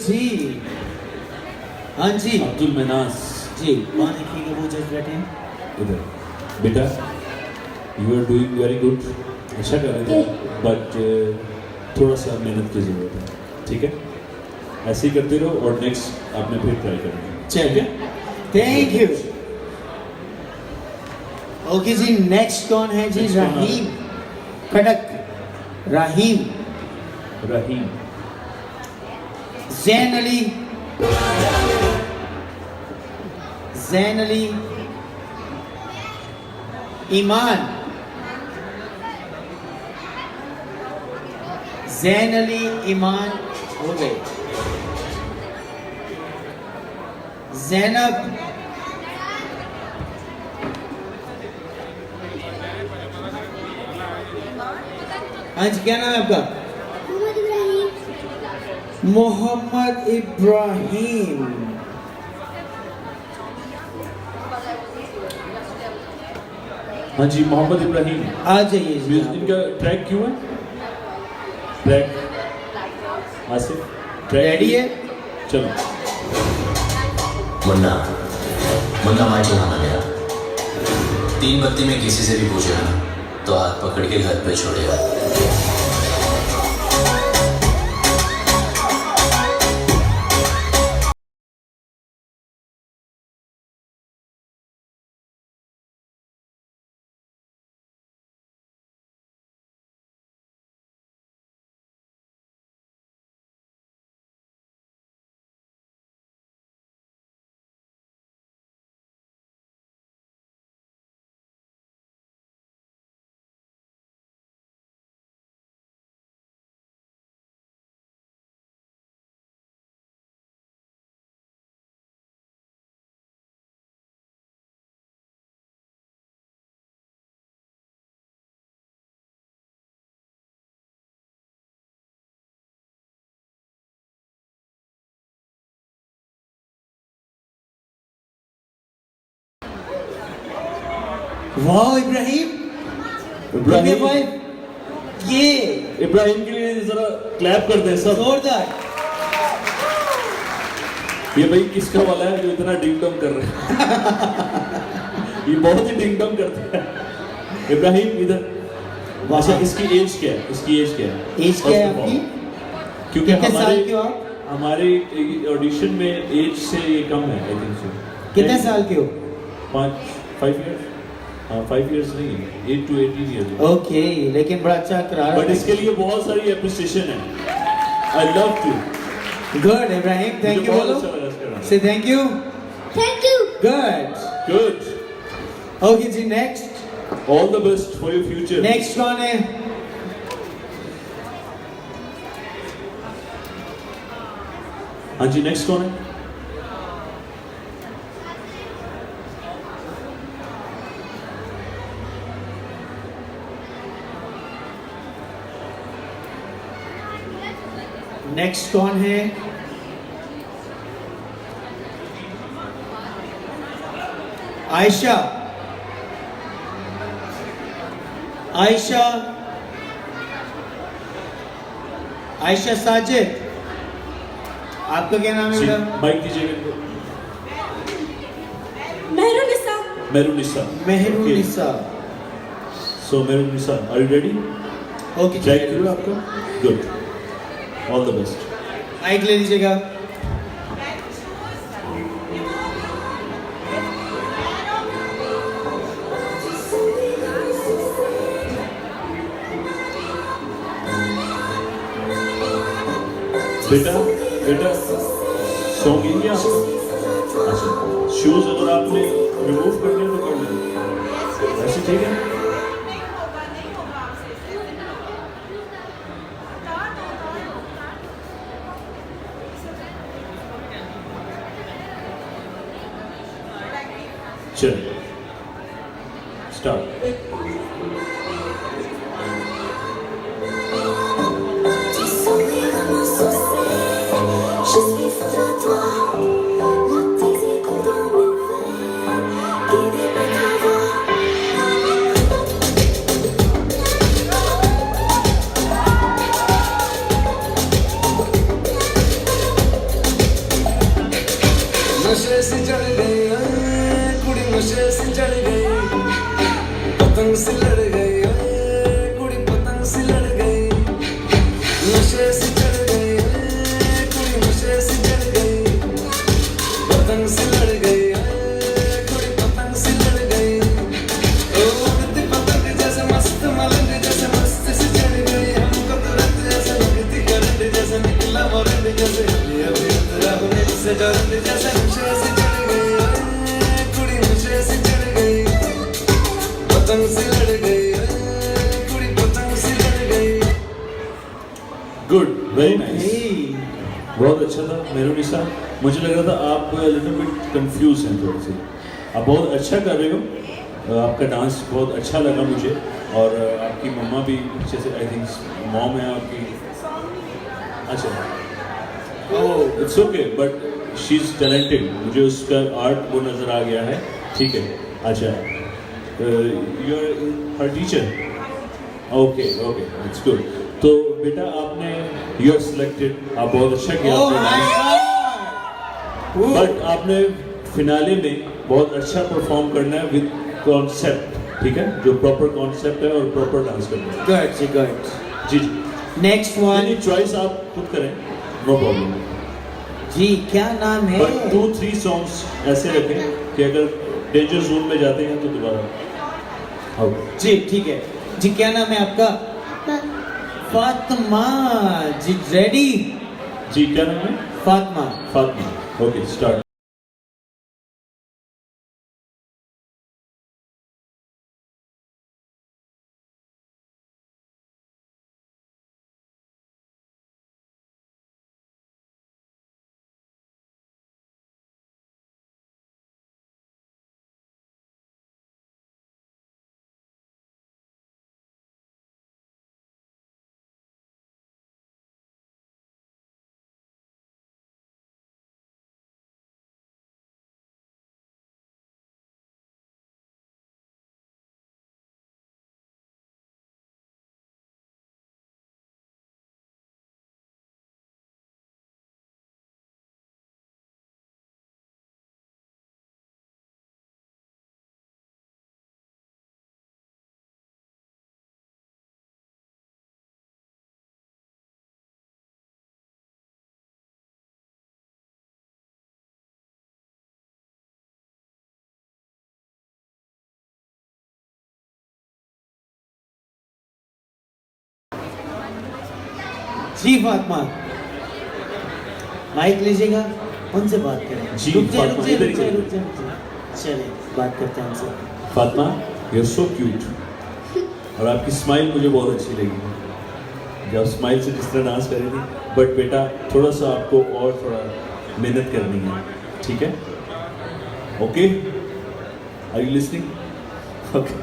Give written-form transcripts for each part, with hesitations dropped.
जी। हाँ जी अब्दुल मनास जी, वहाँ देखिएगा वो जज बैठे हैं। इधर बेटा, you are doing very good, अच्छा कर रहे थे, बट थोड़ा सा मेहनत की जरूरत है, ठीक है? ऐसे ही करते रहो और नेक्स्ट आपने फिर ट्राई करना। चलिए, थैंक यू। ओके जी, नेक्स्ट कौन है जी? Next कौन है? रहीम खड़क। रहीम। रहीम। जैन अली। जैन अली। ईमान। जैन अली, ईमान हो गए। जैनब। हाँ जी, क्या नाम है आपका? मोहम्मद इब्राहिम। हाँ जी, मोहम्मद इब्राहिम। आ जाइए जी। इनका ट्रैक क्यों है? ट्रैक आसिफ, ट्रैक रेडी है? चलो। मुन्ना, मुन्ना माइक लगाना मेरा। 3 बत्ती में किसी से भी पूछेगा ना तो हाथ पकड़ के घर पे छोड़ेगा। वाह इब्राहिम, इब्राहिम भाई ये इब्राहिम के लिए जरा क्लैप कर दें सब। जोरदार। ये भाई किसका वाला है जो इतना डिंग डोंग कर रहे हैं? ये बहुत ही डिंग डोंग करता है। इब्राहिम इधर। अच्छा, इसकी एज क्या है? इसकी एज क्या है? एज क्या है आपकी? क्योंकि कितने साल के हो आप? हमारे ऑडिशन में एज से ये कम है, आई थिंक सो। कितने साल के हो? 5 इयर्स। हाँ, 5 इयर्स नहीं, 8 to 18 इयर्स। ओके, लेकिन बड़ा अच्छा करा रहा बट इसके लिए बहुत सारी एप्रिसिएशन है। I love to. Good Ibrahim, thank you बोलो। Say thank you. Thank you. Good. Good. Okay जी, next. All the best for your future. Next कौन है? हाँ जी, नेक्स्ट कौन है? नेक्स्ट कौन है? आयशा। आयशा। आयशा साजिद। आपका क्या नाम है बेटा? माइक दीजिएगा। Mehrunisa. Mehrunisa. Mehrunisa. So Mehrunisa, are you ready? Okay, check करो आपका। Good, all the best. Mike ले लीजिएगा। बेटा, बेटा सॉन्ग यही है आपका? अच्छा, शूज अगर आपने रिमूव करने तो कर लें, ऐसे ठीक है? चल, start. Je suis fou de toi, de tes échos dans mes veines, guidé par ta voix. नशे से चढ़ गई, कुड़ी नशे से चढ़ गई, पतंग से लड़ गई, कुड़ी पतंग से लड़ गई, नशे से चढ़ गई, कुड़ी नशे से चढ़ गई, पतंग से लड़ गई, कुड़ी पतंग से लड़ गई, ओ उड़ती पतंग जैसे मस्त मलंग जैसे मस्त से चढ़ गई, हमको तुरंत जैसे लगती करंट जैसे निकला वारंट जैसे अभी राहुल से डरंट जैसे नशे से चढ़ गई, कुड़ी नशे से चढ़ गई, पतंग से लड़ गई, कुड़ी पतंग से लड़ गई। गुड, वेरी नाइस, बहुत अच्छा था मेलोडी सा। मुझे लग रहा था आप लिटिल बिट कंफ्यूज हैं थोड़ी सी। आप बहुत अच्छा कर रहे हो, आपका डांस बहुत अच्छा लगा मुझे, और आपकी मम्मा भी अच्छे से, आई थिंक मॉम है आपकी, अच्छा, oh it's okay, but she is talented, मुझे उसका आर्ट वो नज़र आ गया है, ठीक है, अच्छा, you are her teacher, okay okay, it's good. तो बेटा आपने, यू आर सिलेक्टेड, आप बहुत अच्छा किया बट आपने फिनाले में बहुत अच्छा परफॉर्म करना है विद कॉन्सेप्ट, ठीक है, जो प्रॉपर कॉन्सेप्ट है और प्रॉपर डांस करना है। गुड जी, गुड जी जी। नेक्स्ट वन चॉइस आप खुद करें, नो प्रॉब्लम जी। क्या नाम है? बट 2-3 सॉन्ग्स ऐसे रखें कि अगर डेंजर जोन में जाते हैं तो दोबारा आओ। जी ठीक है जी। क्या नाम है आपका? फातिमा जी, रेडी? जी, क्या नाम है? फातिमा। Fatima, okay, start. जी फातिमा, माइक लीजिएगा, उनसे बात करें। जी, रुक जाए, फातिमा, इधर ही करें। चलिए बात करते हैं उनसे। Fatima, you are so cute, और आपकी स्माइल मुझे बहुत अच्छी लगी, जब स्माइल से जिस तरह डांस कर रही थी। बट बेटा थोड़ा सा आपको और थोड़ा मेहनत करनी है, ठीक है, okay, are you listening? Okay,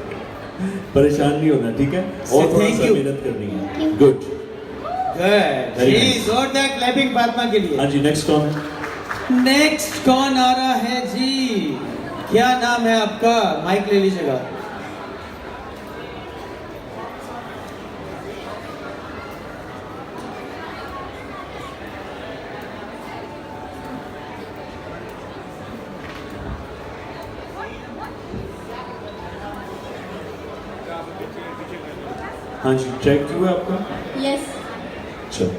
परेशान नहीं होना, ठीक है, और थोड़ा सा मेहनत करनी है। गुड, जी, जोरदार क्लैपिंग फातिमा के लिए। हाँ जी, नेक्स्ट कौन है? नेक्स्ट कौन आ रहा है जी? क्या नाम है आपका? माइक ले लीजिएगा। हाँ जी, ट्रैक क्यों है आपका? यस। चलो।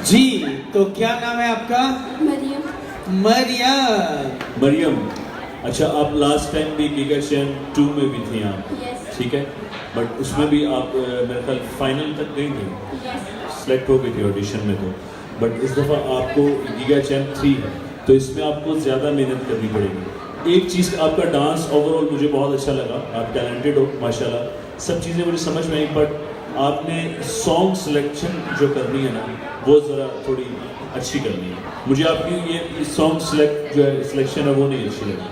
जी, तो क्या नाम है आपका? मरियम। मरियम। मरियम, अच्छा आप लास्ट टाइम भी गीगा चैन 2 में भी थी आप, यस। ठीक है, बट उसमें भी आप मेरे ख्याल फाइनल तक गई थी, यस। सेलेक्ट हो गई थी ऑडिशन में तो, बट इस दफ़ा आपको गीगा चैन 3 है तो इसमें आपको ज़्यादा मेहनत करनी पड़ेगी। एक चीज़ आपका डांस ओवरऑल मुझे बहुत अच्छा लगा, आप टैलेंटेड हो माशाल्लाह, सब चीज़ें मुझे समझ में आई, बट आपने सॉन्ग सिलेक्शन जो करनी है ना वो ज़रा थोड़ी अच्छी करनी है। मुझे आपकी ये सॉन्ग सिलेक्ट जो है सिलेक्शन है वो नहीं अच्छी लगी,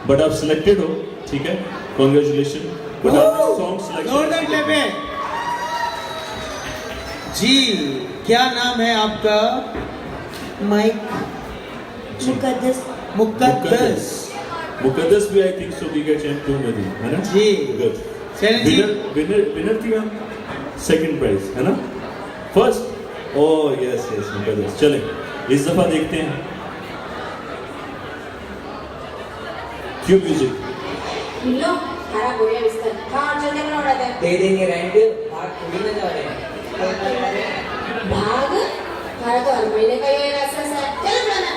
बट आप सिलेक्टेड हो, ठीक है, कॉन्ग्रेचुलेशन, बट आपने सॉन्ग जोरदार क्लैप सिलेक्शन। है। जी, क्या नाम है आपका? माइक। मुकद्दस। मुकद्दस। मुकद्दस भी आई थिंक सो गीगा चैन 2 में थी, है ना? जी। गुड। चैलेंज जी। विनर थी हम, सेकंड प्राइज है ना, फर्स्ट, ओह यस यस मुकद्दस। चलें इस दफा देखते हैं क्यों म्यूजिक लो खराब हो गया बिस्तर हाँ चल देखना उड़ा दे दे देंगे रेंट, भाग थोड़ी ना जा रहे हैं। भाग हमारा तो हर महीने का ये रास्ता है चल जाना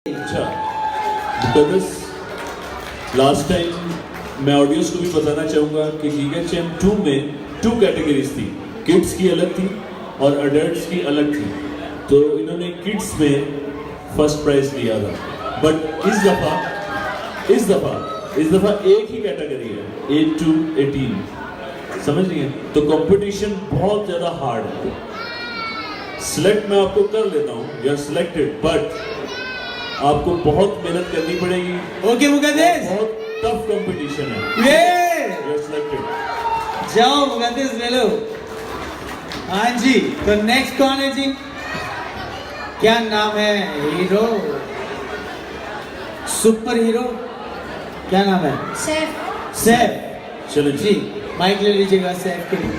अच्छा मुकद्दस, लास्ट टाइम मैं ऑडियंस को भी बताना चाहूँगा कि गीगा चैन 2 में 2 कैटेगरीज थी, किड्स की अलग थी और अडल्ट्स की अलग थी, तो इन्होंने किड्स में फर्स्ट प्राइज लिया था, बट इस दफ़ा एक ही कैटेगरी है 8 to 18, समझ रही हैं, तो कंपटीशन बहुत ज़्यादा हार्ड है। सिलेक्ट मैं आपको कर लेता हूँ, यू आर सिलेक्टेड, बट आपको बहुत मेहनत करनी पड़ेगी, ओके मुकद्दस। बहुत टफ कंपटीशन है। ये यू आर सिलेक्टेड। जाओ मुकद्दस ले लो। हाँ जी, तो नेक्स्ट कौन है जी? क्या नाम है? हीरो, सुपर हीरो, क्या नाम है? शेफ सैफ। चलो जी, माइक ले लीजिएगा सैफ के लिए।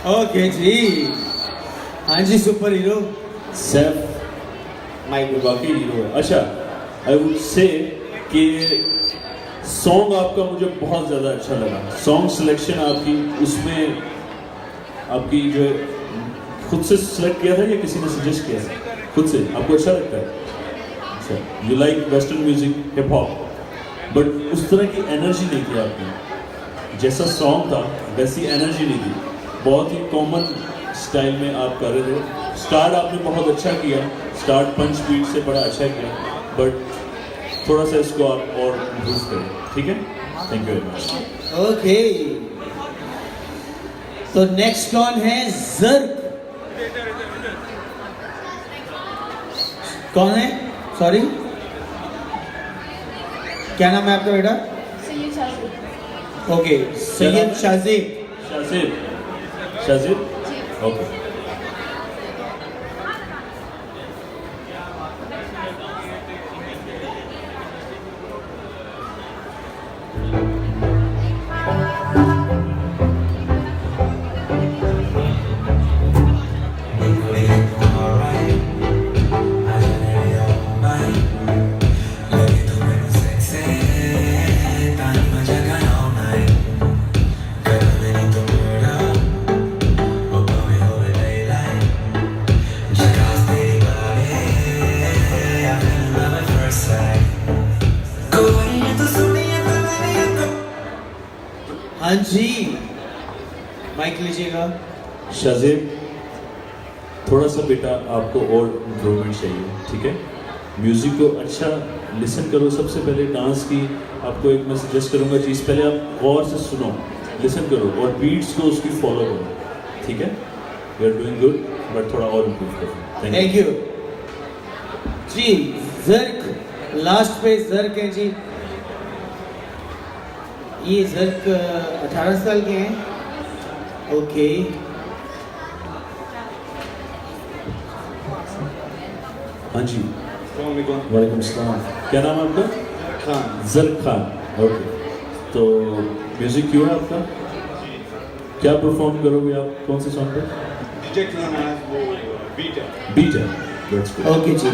ओके जी, हाँ जी, सुपर हीरो सैफ माइक में वाकई हीरो है। अच्छा, आई वुड से कि सॉन्ग आपका मुझे बहुत ज़्यादा अच्छा लगा, सॉन्ग सिलेक्शन आपकी, उसमें आपकी जो है खुद से सिलेक्ट किया था या किसी ने सजेस्ट किया था? खुद से आपको अच्छा लगता है? अच्छा, you like western music, hip hop, but उस तरह की एनर्जी नहीं थी आपने। जैसा सॉन्ग था वैसी एनर्जी नहीं थी, बहुत ही कॉमन स्टाइल में आप कर रहे थे। स्टार्ट आपने बहुत अच्छा किया, स्टार्ट पंच बीट से बड़ा अच्छा किया, बट थोड़ा सा इसको आप और इम्प्रूव करें, ठीक है? Thank you very much. Okay, तो नेक्स्ट कौन है? जर्क। कौन है? सॉरी, क्या नाम है आपका बेटा? सैयद शाहज़ेब। ओके, सैयद शाहज़ेब। शाहज़ेब, शाहज़ेब, ओके। हाँ जी, माइक लीजिएगा। शाहज़ेब, थोड़ा सा बेटा आपको और इम्प्रूवमेंट चाहिए, ठीक है? म्यूज़िक को अच्छा लिसन करो। सबसे पहले डांस की आपको एक मैं सजेस्ट करूँगा चीज़, पहले आप गौर से सुनो, लिसन करो और बीट्स को उसकी फॉलो करो, ठीक है? You are doing good, but थोड़ा और इम्प्रूव करो। थैंक यू जी। जर्क, लास्ट पे जर्क है जी। ये जर्क 18 साल के हैं। ओके, हाँ जी, वालेकुम सलाम। क्या नाम है आपका? खान। जर्क खान, ओके। तो म्यूज़िक क्यों है आपका? क्या परफॉर्म करोगे आप, कौन से सॉन्ग पे? बीट है, दैट्स गुड। ओके जी।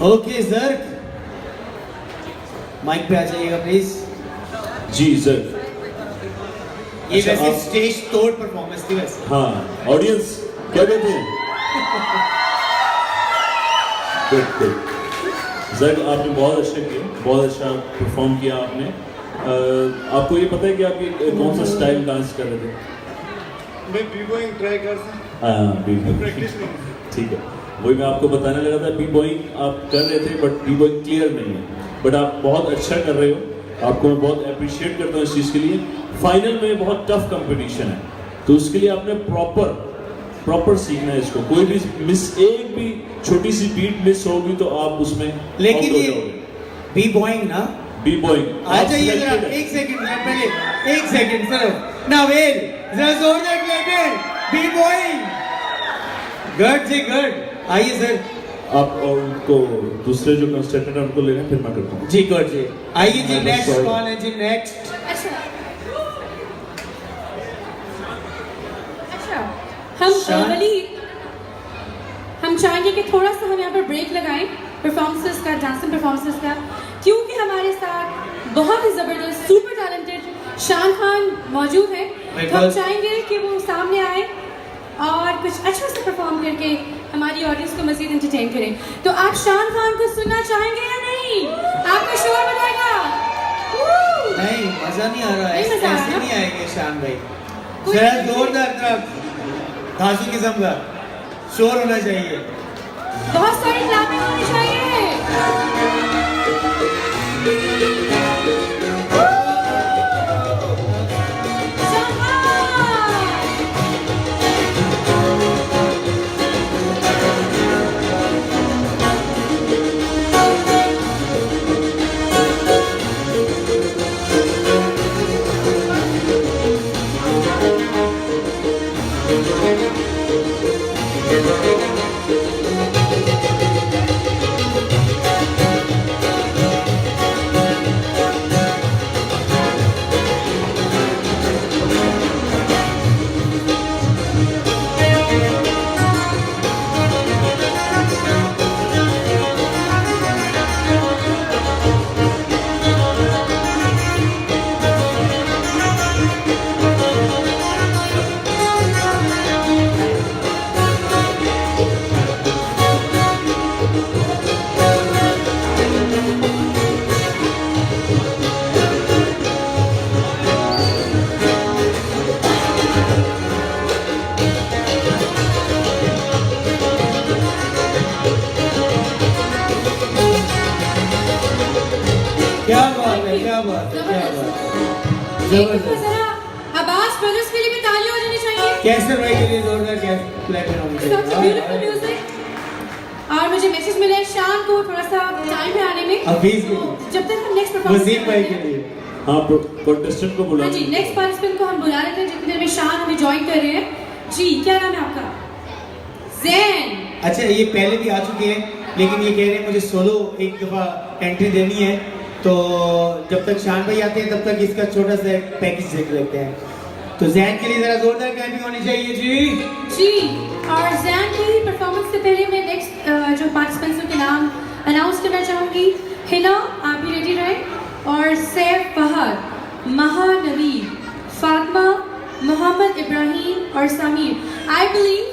ओके जर्क, माइक पे आ जाइएगा प्लीज। Ji sir. ये अच्छा, वैसे आप- स्टेज तोड़ परफॉर्मेंस थी वैसे। हाँ, ऑडियंस क्या कहते हैं? Good good. जर्क, आपने बहुत अच्छा किया, बहुत अच्छा परफॉर्म किया आपने। आपको ये पता है कि आप ये कौन सा स्टाइल डांस कर रहे थे? मैं बी-बॉइंग ट्राई कर सकता हाँ, बी-बॉइंग। प्रैक्टिस नहीं। ठीक है, वही मैं आपको बताने लगा था। बी बॉइंग आप कर रहे थे, बट बी बॉइंग क्लियर नहीं है, बट आप बहुत अच्छा कर रहे हो। आपको मैं बहुत अप्रिशिएट करता हूँ इस चीज़ के लिए। फाइनल में बहुत टफ कंपटीशन है, तो उसके लिए आपने प्रॉपर सीखना है इसको। कोई भी मिस, एक भी छोटी सी बीट मिस होगी तो आप उसमें लेकिन out हो ये जाओगे। बी बॉइंग ना, बी बॉइंग आ जाइए जरा, एक सेकंड जरा पहले, एक सेकंड सर नावेल, जरा जोरदार क्लैपिंग। बी बॉइंग, गुड जी गुड। आइए सर। आप और उनको दूसरे जो कंस्ट्रक्टर है उनको लेना, फिर मैं करता हूँ। जी गुड जी। आइए जी, I'm नेक्स्ट sorry. कौन है जी? नेक्स्ट अच्छा अच्छा, हम शान? वली हम चाहेंगे कि थोड़ा सा हम यहाँ पर ब्रेक लगाएं परफॉर्मेंसेस का, डांसिंग परफॉर्मेंसेस का, क्योंकि हमारे साथ बहुत ही ज़बरदस्त सुपर टैलेंटेड शान खान मौजूद हैं। तो हम चाहेंगे कि वो सामने आए और कुछ अच्छा सा परफॉर्म करके हमारी ऑडियंस को मज़ीद एंटरटेन करें। तो आप शान खान को सुनना चाहेंगे या नहीं? आपका शोर बताएगा। नहीं, मजा नहीं आ रहा है, नहीं मजा आ ऐसे रहा? नहीं आएंगे शान भाई। कोई जरा नहीं। जोरदार तरफ धांसू किस्म का शोर होना चाहिए। बहुत सारी क्लैपिंग होनी चाहिए। क्या बात है, क्या बात है, क्या बात है। एक दफा जरा अब्बास ब्रदर्स के लिए भी तालियां हो जानी चाहिए। कैसर भाई के लिए जोरदार क्लैपिंग होनी Such a beautiful चाहिए। music। और मुझे मैसेज मिला है शाम को थोड़ा सा टाइम है आने में। हफीज के तो लिए, जब तक हम नेक्स्ट परफॉर्मेंस वसीम भाई के लिए। हाँ, कंटेस्टेंट को बुला हाँ जी, नेक्स्ट पार्टिसिपेंट को हम बुला रहे थे जितने देर में शान हमें ज्वाइन कर रहे हैं। जी, क्या नाम है आपका? जैन। अच्छा, ये पहले भी आ चुके हैं लेकिन ये कह रहे हैं मुझे सोलो एक दफा एंट्री देनी है, तो जब तक शान भाई आते हैं तब तक इसका छोटा सा पैकेज देख लेते हैं। तो जैन के लिए जरा जोरदार क्लैपिंग होनी चाहिए जी। जी, और जैन की परफॉर्मेंस से पहले मैं नेक्स्ट जो पार्टिसिपेंट्स के नाम अनाउंस करना चाहूँगी। हिना, आप भी रेडी रहें। और सैफ फहद, महानवीर, फातिमा, मोहम्मद इब्राहिम और समीर। आई बिलीव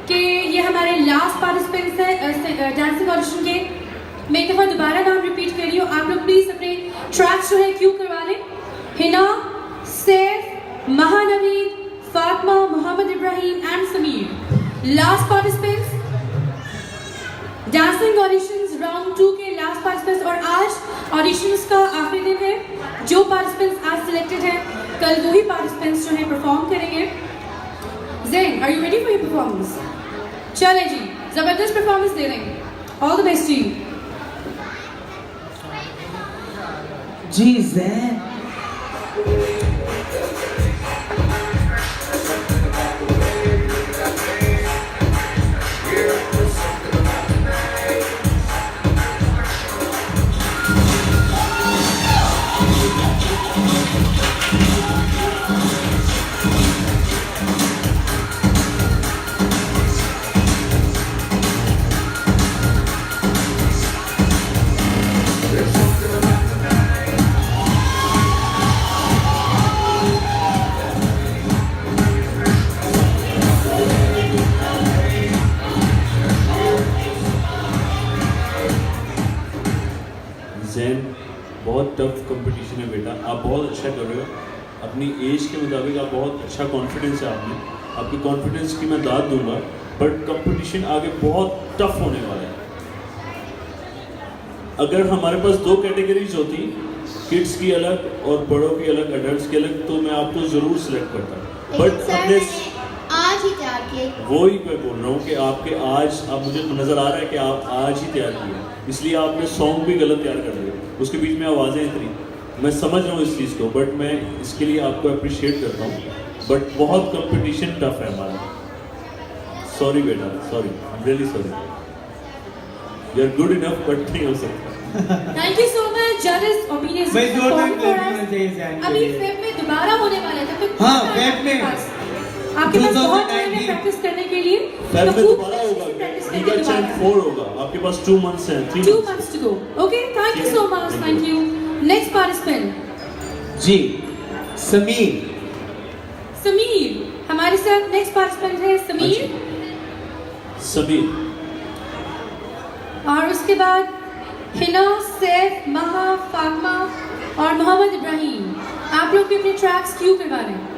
कि ये हमारे लास्ट पार्टिसिपेंट्स हैं डांसिंग ऑडिशन के। मैं एक दफ़ा दोबारा नाम रिपीट कर रही हूँ, आप लोग प्लीज़ अपने ट्रैक्स जो है क्यू करवा लें। Hina, Saif, Mahanvir, Fatima, Mohammad Ibrahim and Sameer, last participants dancing auditions round 2 के लास्ट पार्टिसिपेंट्स। और आज ऑडिशंस का आखिरी दिन है। जो पार्टिसिपेंट्स आज सिलेक्टेड हैं, कल वही पार्टिसिपेंट्स जो है परफॉर्म करेंगे। Zain, are you ready for your performance? चलें जी, जबरदस्त परफॉर्मेंस दे रहे हैं। All the best to you. जी जैन, जैन, बहुत टफ कंपटीशन है बेटा। आप बहुत अच्छा कर रहे हो, अपनी एज के मुताबिक आप बहुत अच्छा कॉन्फिडेंस है आप में। आपके कॉन्फिडेंस की मैं दाद दूंगा, बट कंपटीशन आगे बहुत टफ होने वाला है। अगर हमारे पास 2 कैटेगरीज होती, किड्स की अलग और बड़ों की अलग, एडल्ट्स की अलग, तो मैं आपको ज़रूर सिलेक्ट करता। बट अपने आज ही तैयार किए। वही मैं बोल रहा हूँ कि आपके आज, अब मुझे नज़र आ रहा है कि आप आज ही तैयार किए, इसलिए आपने सॉन्ग भी गलत तैयार कर दिया। उसके बीच में आवाज़ें इतनी, मैं समझ रहा हूँ इस चीज़ को, बट मैं इसके लिए आपको अप्रिशिएट करता हूँ। बट बहुत कंपटीशन टफ है हमारा। सॉरी बेटा, sorry, I am really sorry. You are good enough, but नहीं हो सकता। थैंक यू सो मच जजेस ओपिनियंस। भाई जोरदार क्लैपिंग होनी चाहिए जैन के अभी लिए। फेब में दोबारा होने वाला है, तब तक हाँ, फेब में। आपके पास बहुत टाइम है प्रैक्टिस करने के लिए। फेब में तो खूब दोबारा होगा, प्रैक्टिस लीगा करके चैंप दोबारा। 4 होगा। आपके पास 2 months हैं, 3 2 months। months to go. Okay, thank you so much. Thank you. Next participant, जी समीर। समीर। हमारे साथ नेक्स्ट पार्टिसिपेंट है समीर। समीर, और उसके बाद हिना, सैफ, महा, फातिमा और मोहम्मद इब्राहिम। आप लोग भी अपने ट्रैक्स क्यू करवा रहे हैं।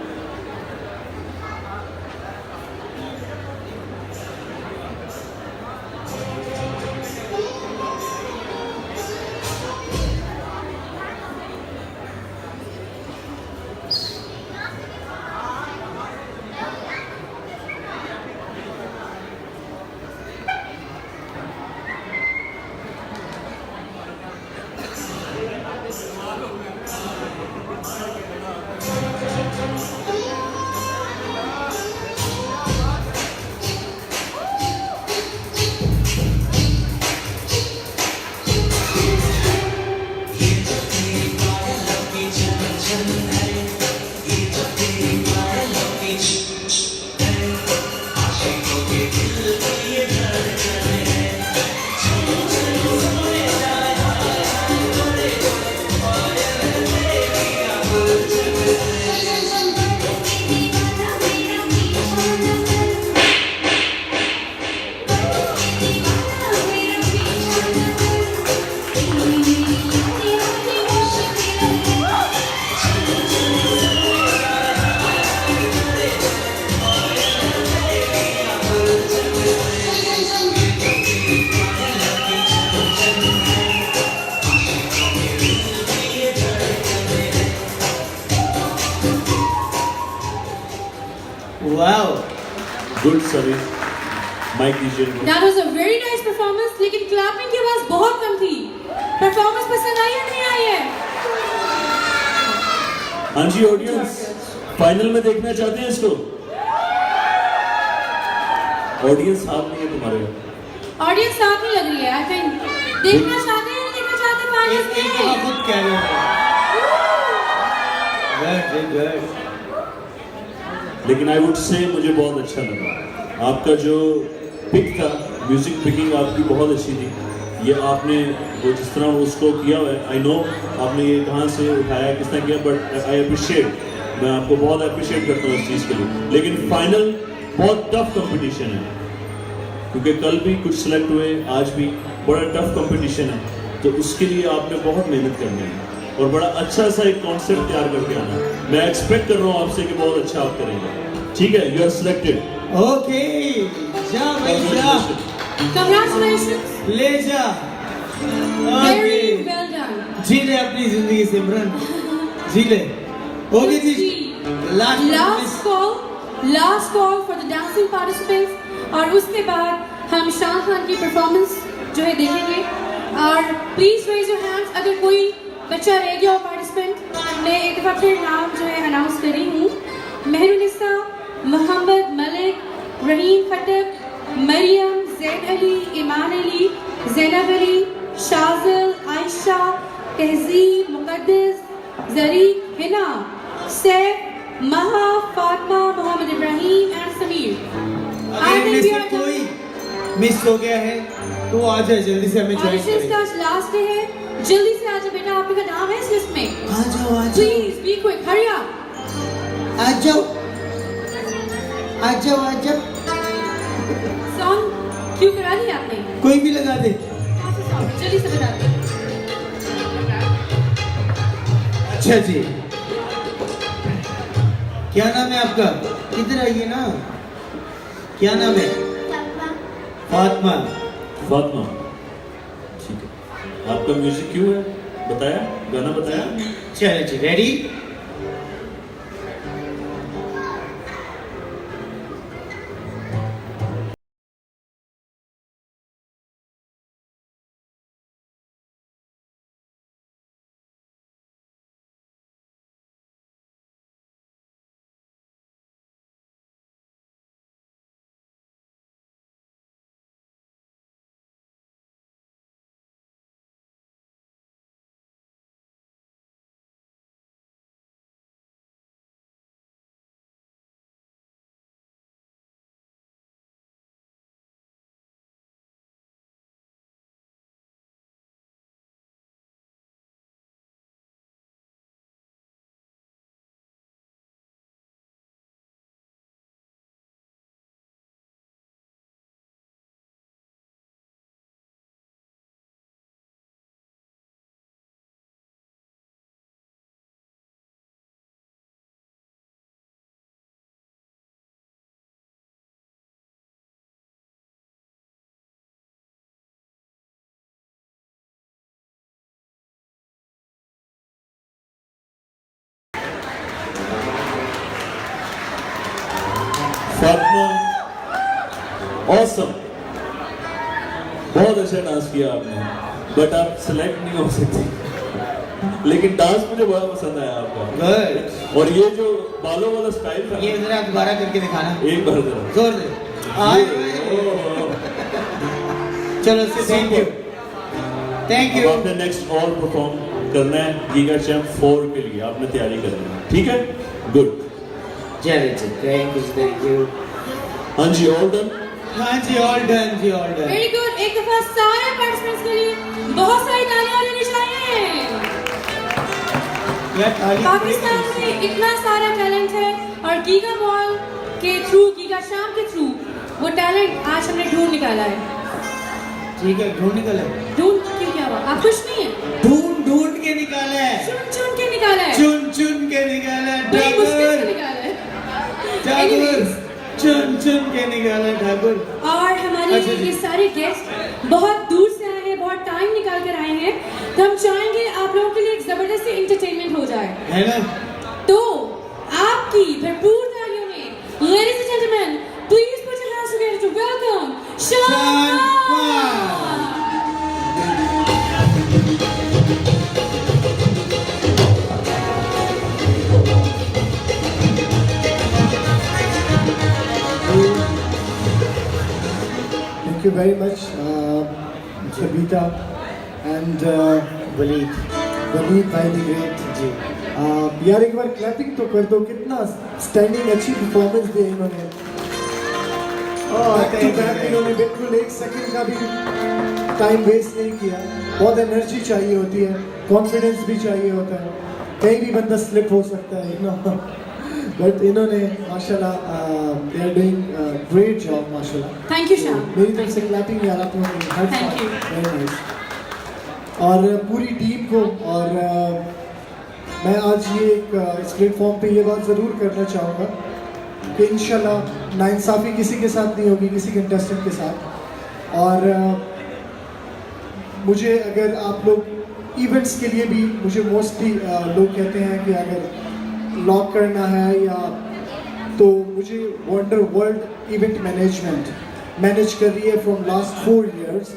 वाओ, गुड सभी, माइक दीजिए इनको। That was a very nice performance, लेकिन क्लैपिंग की आवाज बहुत कम थी। परफॉर्मेंस पसंद आई या नहीं आई है? हाँ जी ऑडियंस, फाइनल में देखना चाहते हैं इसको? ऑडियंस साथ नहीं है तुम्हारे? ऑडियंस साथ नहीं लग रही है। आई थिंक देखना चाहते हैं, देखना चाहते फाइनल्स एक में। खुद कह रहे हो। Good good. लेकिन आई वुड से मुझे बहुत अच्छा लगा आपका जो पिक था, म्यूजिक पिकिंग आपकी बहुत अच्छी थी। ये आपने वो जिस तरह उसको किया हुआ है, आई नो आपने ये कहाँ से उठाया, किस तरह किया, बट आई अप्रिशिएट, मैं आपको बहुत अप्रिशिएट करता हूँ इस चीज़ के लिए। लेकिन फाइनल बहुत टफ कंपटीशन है, क्योंकि कल भी कुछ सेलेक्ट हुए, आज भी बड़ा टफ कंपटीशन है, तो उसके लिए आपने बहुत मेहनत करनी है और बड़ा अच्छा सा एक कॉन्सेप्ट तैयार करके आना। मैं एक्सपेक्ट कर रहा हूँ आपसे कि बहुत अच्छा आप करेंगे। ठीक है, यू आर सिलेक्टेड। ओके, जा भाई जा, Congratulations. ले जा। Very okay, well done. जी ले अपनी जिंदगी सिमरन, जी ले। ओके जी, Last call for the dancing participants, और उसके बाद हम शान खान की परफॉर्मेंस जो है देखेंगे। और प्लीज रेज योर हैंड्स अगर कोई बच्चा रह गया हो पार्टिसिपेंट। मैं एक दफा फिर नाम जो है अनाउंस कर रही हूँ। मेहरुनिसा, मोहम्मद मलिक, रहीम खटक, मरियम, जैन अली, ईमान अली, जैनब अली, शाजिल, आयशा, तहजीब, मुकद्दस, जरीक, हिना, सैफ, महा, फातिमा, मोहम्मद इब्राहिम एंड समीर। अगर इनमें से कोई मिस हो गया है तो आ जाए जल्दी से, हमें ज्वाइन ऑडिशंस करें। का लास्ट डे है, जल्दी से आ जाओ बेटा, आपका नाम है इस लिस्ट में। आ जाओ आ जाओ please be quick, hurry up. आ जाओ आ जाओ आ जाओ। सॉन्ग क्यों करा लिया आपने? कोई भी लगा दे। कौन सा सॉन्ग? जल्दी से बता दो। अच्छा जी, क्या नाम है आपका? इधर आइए ना, क्या नाम है? फातिमा। फातिमा, ठीक है। आपका म्यूजिक क्यों है बताया, गाना बताया? चलो जी, रेडी? फातिमा, ऑसम, बहुत अच्छा डांस किया आपने, बट आप सिलेक्ट नहीं हो सकते। लेकिन डांस मुझे बड़ा पसंद आया आपका। गुड। और ये जो बालों वाला स्टाइल था, ये जरा दोबारा करके दिखाना एक बार जरा। जोर से। चलो थैंक यू थैंक अब यू। आपने नेक्स्ट और परफॉर्म करना है गीगा चैम्प 4 के लिए, आपने तैयारी करनी है, ठीक है? गुड। चलो थैंक यू। हाँ जी, ऑल डन। हाँ जी ऑल डन जी ऑल डन। Very good. एक दफा सारे पार्टिसिपेंट्स के लिए बहुत सारी तालियां देनी चाहिए। यार ताली पाकिस्तान में इतना सारा टैलेंट है और गीगा मॉल के थ्रू, गीगा शाम के थ्रू वो टैलेंट आज हमने ढूंढ निकाला है। ठीक है, ढूंढ निकाला ढूंढ क्यों, क्या हुआ? आप खुश नहीं है? ढूंढ के निकाला है। चुन के निकाला है। चुन के निकाला है। बड़ी मुश्किल से निकाला है। Anyways, चुन के निकाला ठाकुर। और हमारे अच्छा जी। ये सारे गेस्ट बहुत दूर से आए हैं, बहुत टाइम निकाल कर आए हैं, तो हम चाहेंगे आप लोगों के लिए एक जबरदस्त एंटरटेनमेंट हो जाए। है ना? तो आपकी भरपूर तालियों में ladies and gentleman please put your hands together to welcome Shan Khan. Thank you very much, Sabita and Waleed भाई ने great जी। यार एक बार क्लैपिंग तो कर दो, कितना स्टैंडिंग अच्छी परफॉर्मेंस दी इन्होंने। बैक टू बैक इन्होंने बिल्कुल एक सेकंड का भी टाइम वेस्ट नहीं किया। बहुत एनर्जी चाहिए होती है, कॉन्फिडेंस भी चाहिए होता है, कहीं भी बंदा स्लिप हो सकता है ना। बट इन्होंने माशाल्लाह they are doing great job माशाल्लाह। Thank you Shan. मेरी तरफ से क्लैपिंग यार आप लोगों की Thank you. Very nice. और पूरी टीम को, और मैं आज ये इस प्लेटफॉर्म पे ये बात ज़रूर करना चाहूँगा कि इंशाल्लाह नाइंसाफ़ी किसी के साथ नहीं होगी, किसी कंटेस्टेंट के साथ। और मुझे अगर आप लोग इवेंट्स के लिए भी, मुझे मोस्टली लोग कहते हैं कि अगर लॉक करना है या, तो मुझे wonder world event management manage कर रही है from last 4 years।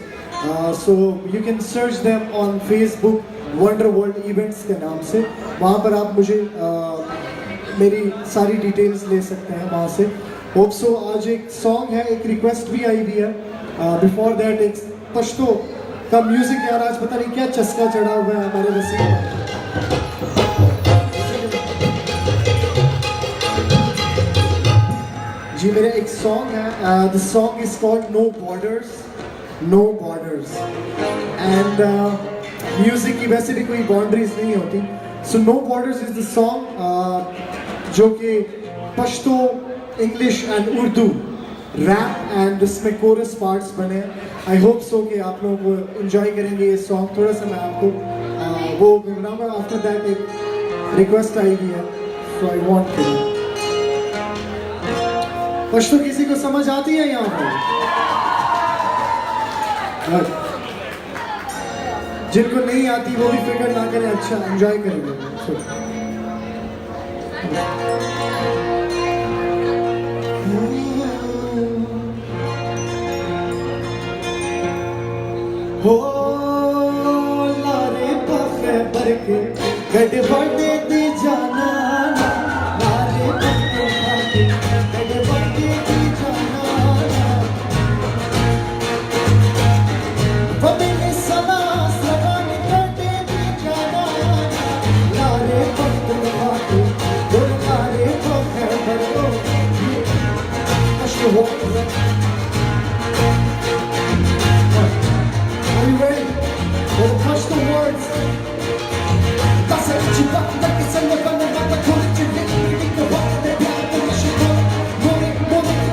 So you can search them on Facebook wonder world events के नाम से। वहाँ पर आप मुझे मेरी सारी डिटेल्स ले सकते हैं वहाँ से। होप सो आज एक सॉन्ग है, एक रिक्वेस्ट भी आई हुई है। बिफोर दैट एक पश्तो का म्यूज़िक, यार आज पता नहीं क्या चस्का चढ़ा हुआ है हमारे वसीम। जी मेरा एक सॉन्ग है, the song is called no borders and music की वैसे भी कोई बाउंड्रीज नहीं होती। So no borders is the song जो कि Pashto, English and Urdu rap and इसमें कोरस पार्ट्स बने। आई होप सो कि आप लोग एंजॉय करेंगे ये सॉन्ग। थोड़ा सा मैं आपको वो गुमराह आफ्टर दैट एक रिक्वेस्ट आई हुई है, सो आई वांट टू। पश्तो किसी को समझ आती है यहाँ पर? जिनको नहीं आती वो भी फिक्र ना करें, अच्छा एंजॉय करेंगे। हो लारे पखे बरके गड़बड़े दी जाना, लारे पखे गड़बड़े दी जाना। वो मेरे सलाह सवाल करते दी जाना, लारे पखे बरके लारे पखे बरके। अशो Are you ready? We'll push the words. That's it, you got the kiss and the fun about the courage you get. You need the rock and the black and the shit on. Morning,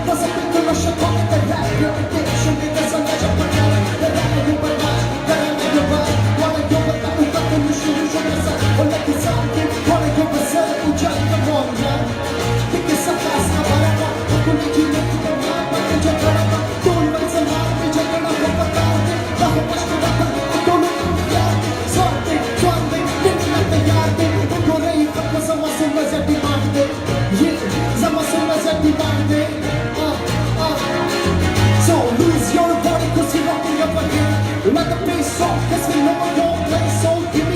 that's a bit of a shit on the rap. Your addiction, there's a measure for now. The rap you but not, the rap you but. Wanna go with that, you got the mission, you should yourself. Or let the sound get, wanna go with self, you just come on, man. Pick this up, that's not what I want. I'm gonna need you to make it right, but you just gotta go. Don't wait some more, you just gotta go for that. So lose your body cause you're rocking up again. Like a bass song, cause we know we don't play. So give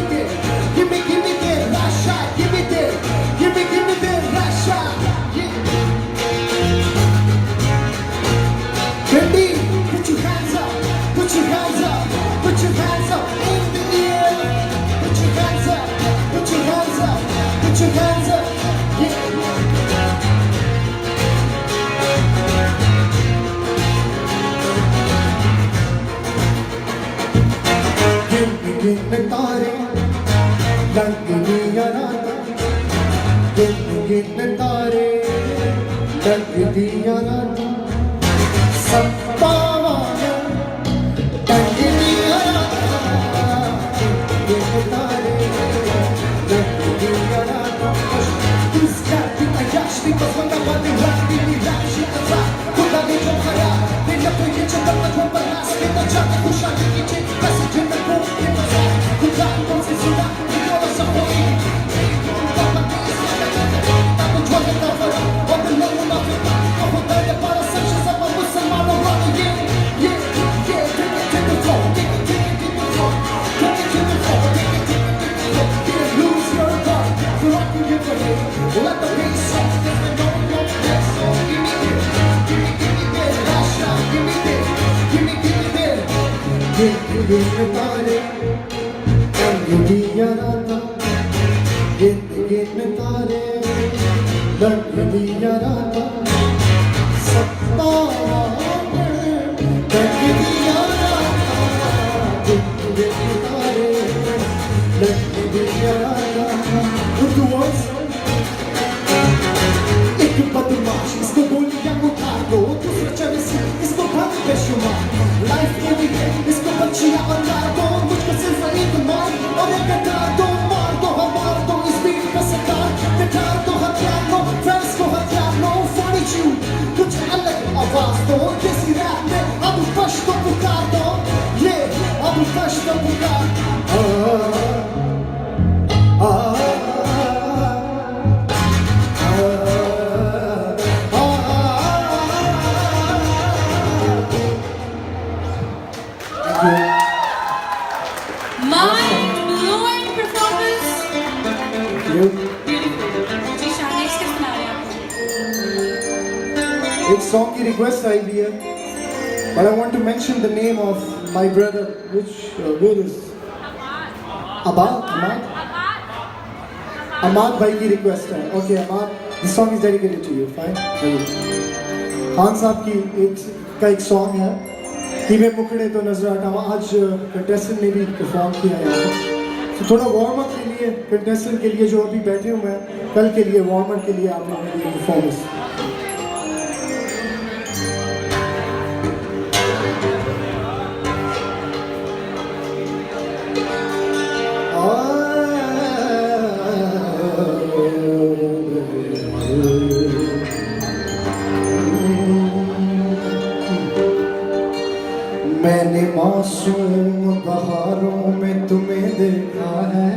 me दिया रात गिन तारे ढक दिया रात सब पावा ढक दिया रात गिन तारे ढक दिया रात This got me a yash because when I'm on the rock, we relax, she can rock. Put that in your fire, then you bring it to the top of last. Get the jack, push out the kitchen, message in the book, in the side. Put that in the side, you know what's up for me. I'm a drug and lover, on the low and up it. I'm a better part of sections of a Muslim, I'm a runner, yeah, take it to the floor, take it to the floor, take it to the floor, take it to the floor. Can't lose your mind, you're rocking your head. Let the bass sound, there's no yes. Give me this, last shot, give me this, give me this. Give me तारे, रंग दिया रात, गिन तारे, रंग दिया रात, सत्ता रंग दिया रात, गिन तारे, रंग दिया रात. Put the words. एक बदमाश इसको बोलिया उतार दो दूसरा चले से इसको भाग बेशुमार लाइफ के लिए इसको बच्चियां और मार दो मुझको सिर्फ एक मार और एक कटार दो मार दो हमार दो इस बीट पे सरकार कटार दो हथियार लो फ्रेंड्स को हथियार लो फॉरी चू कुछ अलग आवाज दो किसी रैप में अब फश को पुकार दो ये अब फश को पुकार Mind-blowing performance. Beautiful. जी शान नेक्स्ट क्या सुना रहे हैं आप? एक सॉन्ग की रिक्वेस्ट आई हुई है but I want to mention the name of my brother which who is Ahmad भाई की रिक्वेस्ट है. Okay Ahmad, this song is dedicated to you. Fine. Khan साहब की एक सॉन्ग है कि वे मुखड़े तो नजर हटावा. आज कंटेस्टेंट ने भी परफॉर्म किया है तो थोड़ा वार्म अप के लिए कंटेस्टेंट के लिए जो अभी बैठे हुए हैं कल के लिए वार्म अप के लिए आप लोगों ने ये परफॉर्मेंस. मैंने मासूम बहारों में तुम्हें देखा है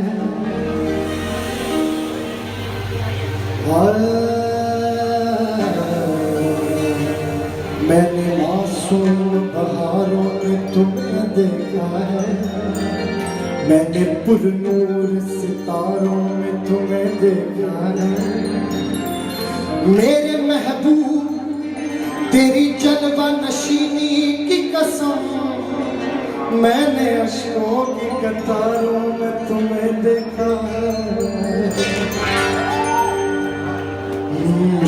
मैंने मासूम बहारों में तुम्हें देखा है मैंने पुरनूर सितारों में तुम्हें देखा है मेरे महबूब तेरी जलवा नशीनी की कसम मैंने अश्कों की कतारों में तुम्हें देखा है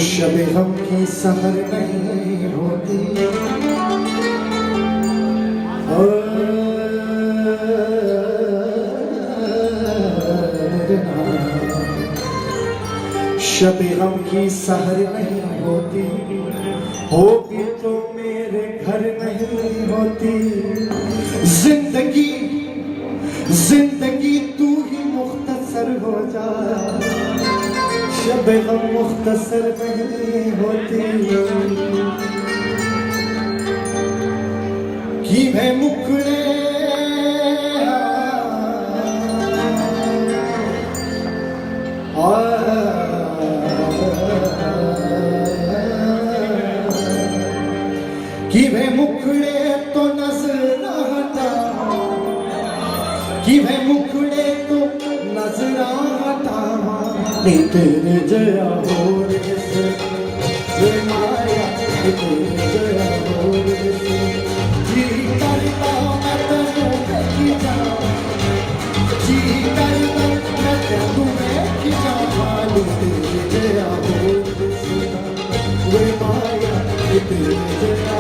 शबे गम की सहर नहीं होती शबे गम की सहर नहीं होती होगी तो मेरे घर नहीं होती जिंदगी तू ही मुख्तसर हो जा शब गम मुख्तसर नहीं होती कि मैं मुकरे कि वे मुखड़े तो नजर न हटा कि वे मुखड़े तो नजर हटा नहीं तेरे जया हो से वे माया तेरे जया हो से जी करता मैं तेनू देखी जाऊं जी करता मैं तेनू देखी जाऊं तेरे जया हो से वे माया तेरे Jaya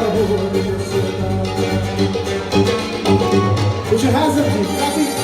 Put your hands up, please.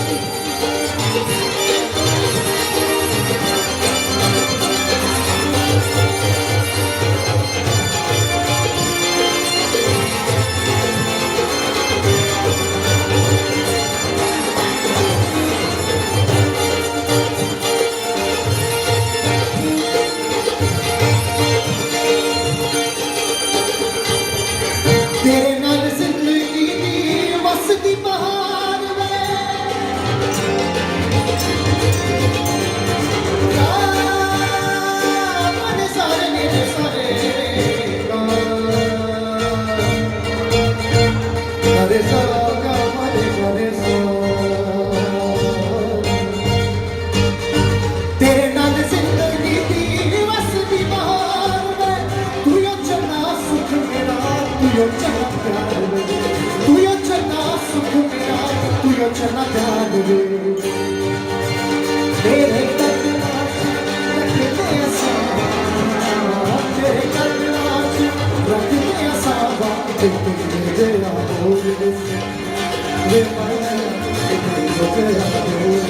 तेरे कदमां रखते असां तेरे कदमां रखते असां तेरे जया बोल वे माया तेरे जया बोल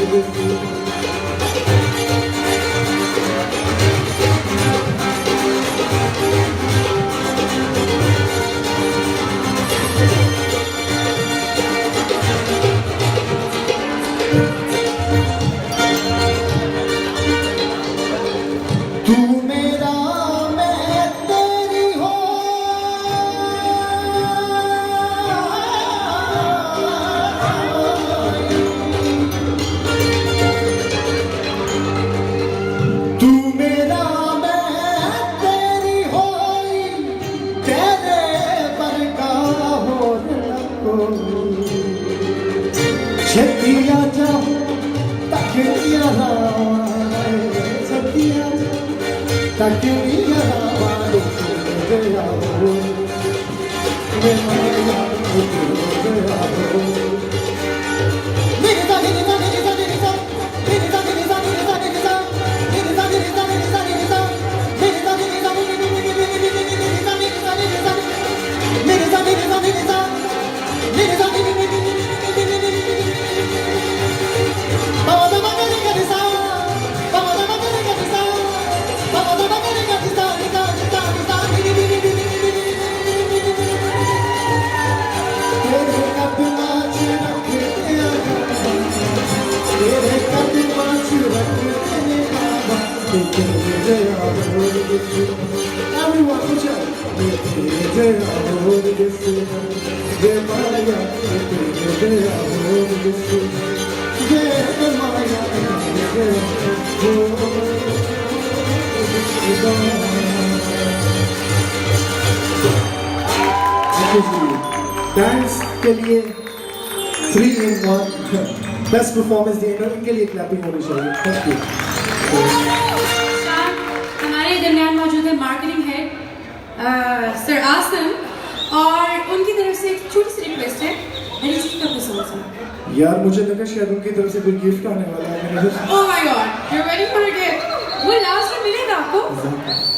तू मेरा मैं तेरी हो तू मेरा मैं तेरी हो तेरे पर का हो छतिया जाऊं तकिया छतिया तकिया जया हो वे माया जया हो Everyone, put your डांस के लिए 3 in 1 बेस्ट परफॉर्मेंस दिए इनके लिए क्लैपिंग होनी चाहिए। Thank you. हमारे दरमियान मौजूद है मार्केटिंग हेड सर आसम और उनकी तरफ से एक छोटी सी रिक्वेस्ट है अरिजीत का कोई सॉन्ग। यार मुझे लगा शायद उनकी तरफ से कोई गिफ्ट आने वाला है। Oh my god you are very for a gift. वो लास्ट में मिलेगा आपको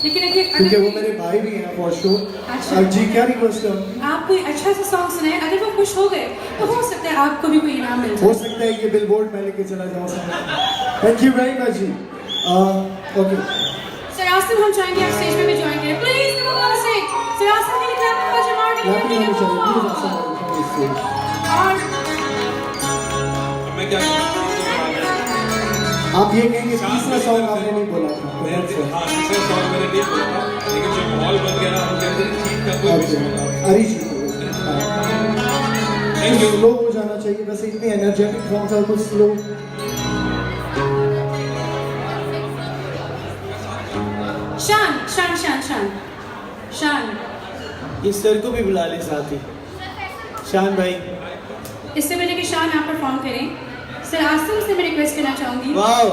लेकिन अगर क्योंकि वो मेरे भाई भी हैं फॉर श्योर। अच्छा जी क्या रिक्वेस्ट है? आप कोई अच्छा सा सॉन्ग सुनाए, अगर वो खुश हो गए तो हो सकता है आपको भी कोई इनाम मिल जाए। हो सकता है ये बिलबोर्ड में लेके चला जाऊँ। थैंक यू वेरी मच जी। ओके सर आसिम हम चाहेंगे आप स्टेज पे भी ज्वाइन करें please come on stage. Sir Asim के लिए क्लैपिंग बजाए मार्केटिंग होनी चाहिए। और मैं क्या आप ये कहेंगे तीसरा सॉन्ग आपने नहीं बोला था। हाँ तीसरा सॉन्ग मैंने नहीं बोला था लेकिन जो माहौल बन गया ना हम कहते हैं ठीक का कोई विषय नहीं। Arijit thank you. स्लो हो जाना चाहिए वैसे इतनी एनर्जेटिक सॉन्ग था कुछ स्लो। शान शान शान शान शान इस सर को भी बुला ले साथ ही। शान भाई इससे पहले कि शान आप परफॉर्म करें सर आसिम से मैं रिक्वेस्ट करना चाहूंगी। वाओ